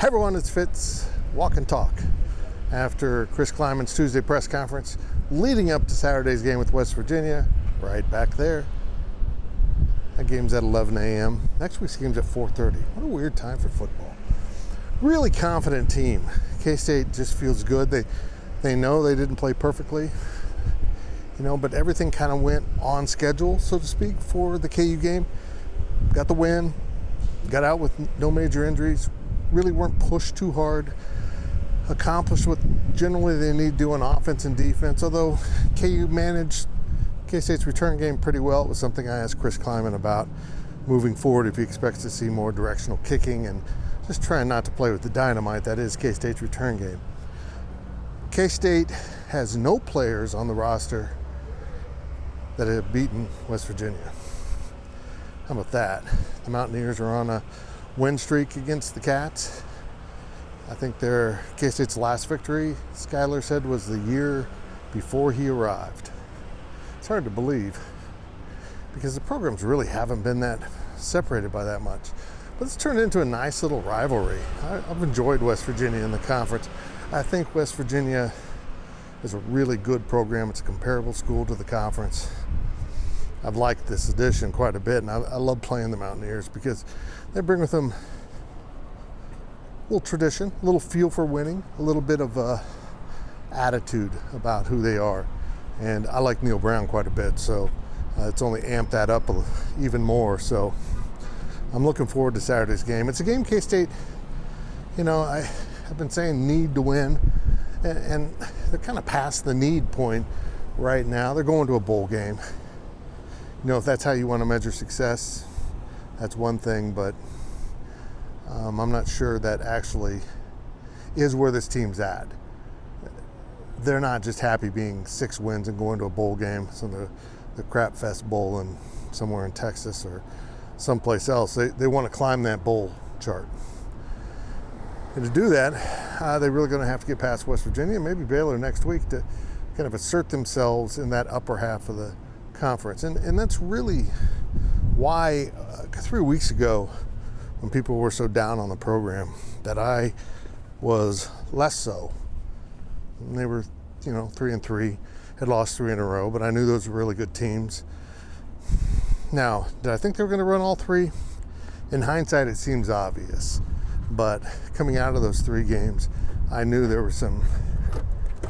Hi everyone, it's Fitz, Walk and Talk. After Chris Kleiman's Tuesday press conference, leading up to Saturday's game with West Virginia, right back there. That game's at 11 a.m. Next week's game's at 4:30. What a weird time for football. Really confident team. K-State just feels good. They know they didn't play perfectly, but everything kind of went on schedule, so to speak, for the KU game. Got the win, got out with no major injuries, really weren't pushed too hard, accomplished what generally they need to do on offense and defense, although KU managed K-State's return game pretty well. It was something I asked Chris Kleiman about moving forward, if he expects to see more directional kicking and just trying not to play with the dynamite that is K-State's return game. K-State has no players on the roster that have beaten West Virginia. How about that? The Mountaineers are on a win streak against the Cats. I think their K-State's last victory, Skyler said, was the year before he arrived. It's hard to believe because the programs really haven't been that separated by that much. But it's turned into a nice little rivalry. I've enjoyed West Virginia in the conference. I think West Virginia is a really good program. It's a comparable school to the conference. I've liked this edition quite a bit, and I love playing the Mountaineers because they bring with them a little tradition, a little feel for winning, a little bit of attitude about who they are. And I like Neil Brown quite a bit, so it's only amped that up even more. So I'm looking forward to Saturday's game. It's a game K-State, I've been saying need to win, and they're kind of past the need point right now. They're going to a bowl game. If that's how you want to measure success, that's one thing, but I'm not sure that actually is where this team's at. They're not just happy being 6 wins and going to a bowl game, so the Crap Fest Bowl in somewhere in Texas or someplace else. They want to climb that bowl chart. And to do that, they're really going to have to get past West Virginia, maybe Baylor next week, to kind of assert themselves in that upper half of the conference. And that's really why 3 weeks ago, when people were so down on the program, that I was less so. And they were 3-3, had lost 3 in a row, but I knew those were really good teams. Now, did I think they were going to run all 3? In hindsight, it seems obvious, but coming out of those 3 games, I knew there were some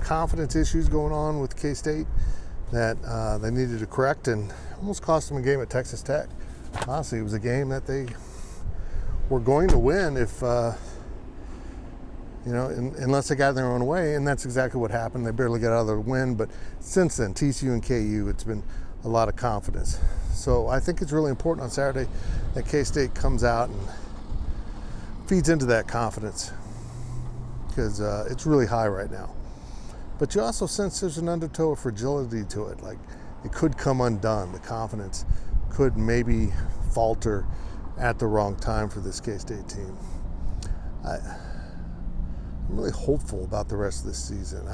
confidence issues going on with K-State that they needed to correct, and almost cost them a game at Texas Tech. Honestly, it was a game that they were going to win if, unless they got their own way, and that's exactly what happened. They barely got out of the win, but since then, TCU and KU, it's been a lot of confidence. So I think it's really important on Saturday that K-State comes out and feeds into that confidence, because it's really high right now. But you also sense there's an undertow of fragility to it. Like, it could come undone. The confidence could maybe falter at the wrong time for this K-State team. I'm really hopeful about the rest of this season.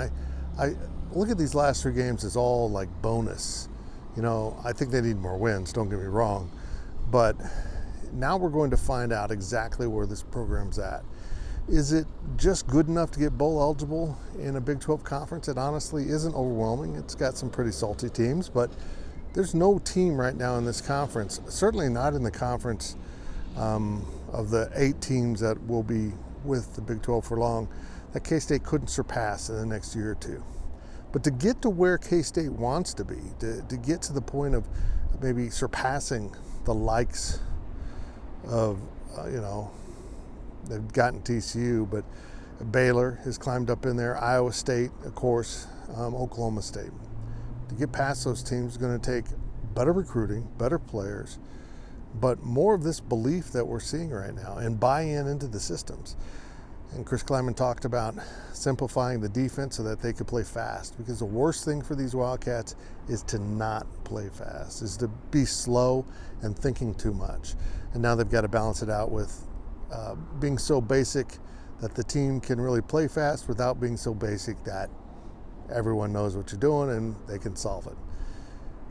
I look at these last 3 games as all like bonus. I think they need more wins, don't get me wrong. But now we're going to find out exactly where this program's at. Is it just good enough to get bowl eligible in a Big 12 conference? It honestly isn't overwhelming. It's got some pretty salty teams, but there's no team right now in this conference, certainly not in the conference of the 8 teams that will be with the Big 12 for long, that K-State couldn't surpass in the next year or 2. But to get to where K-State wants to be, to get to the point of maybe surpassing the likes of, they've gotten TCU, but Baylor has climbed up in there, Iowa State, of course, Oklahoma State. To get past those teams is going to take better recruiting, better players, but more of this belief that we're seeing right now and buy-in into the systems. And Chris Kleiman talked about simplifying the defense so that they could play fast, because the worst thing for these Wildcats is to not play fast, is to be slow and thinking too much. And now they've got to balance it out with being so basic that the team can really play fast without being so basic that everyone knows what you're doing and they can solve it.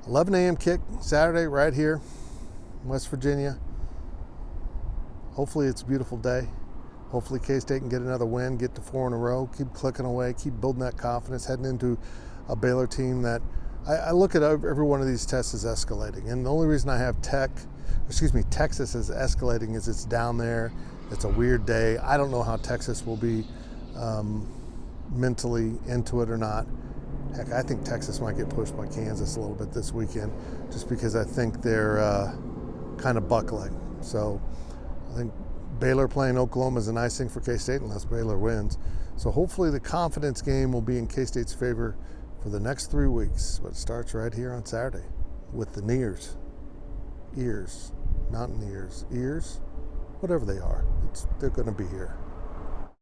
11 a.m. kick Saturday right here, West Virginia. Hopefully it's a beautiful day. Hopefully K-State can get another win, get to 4 in a row, keep clicking away, keep building that confidence, heading into a Baylor team that I look at every one of these tests as escalating. And the only reason I have Texas as escalating is it's down there. It's a weird day. I don't know how Texas will be mentally into it or not. Heck, I think Texas might get pushed by Kansas a little bit this weekend just because I think they're kind of buckling. So I think Baylor playing Oklahoma is a nice thing for K-State unless Baylor wins. So hopefully the confidence game will be in K-State's favor for the next 3 weeks. But it starts right here on Saturday with the ears, mountain ears, whatever they are. They're going to be here.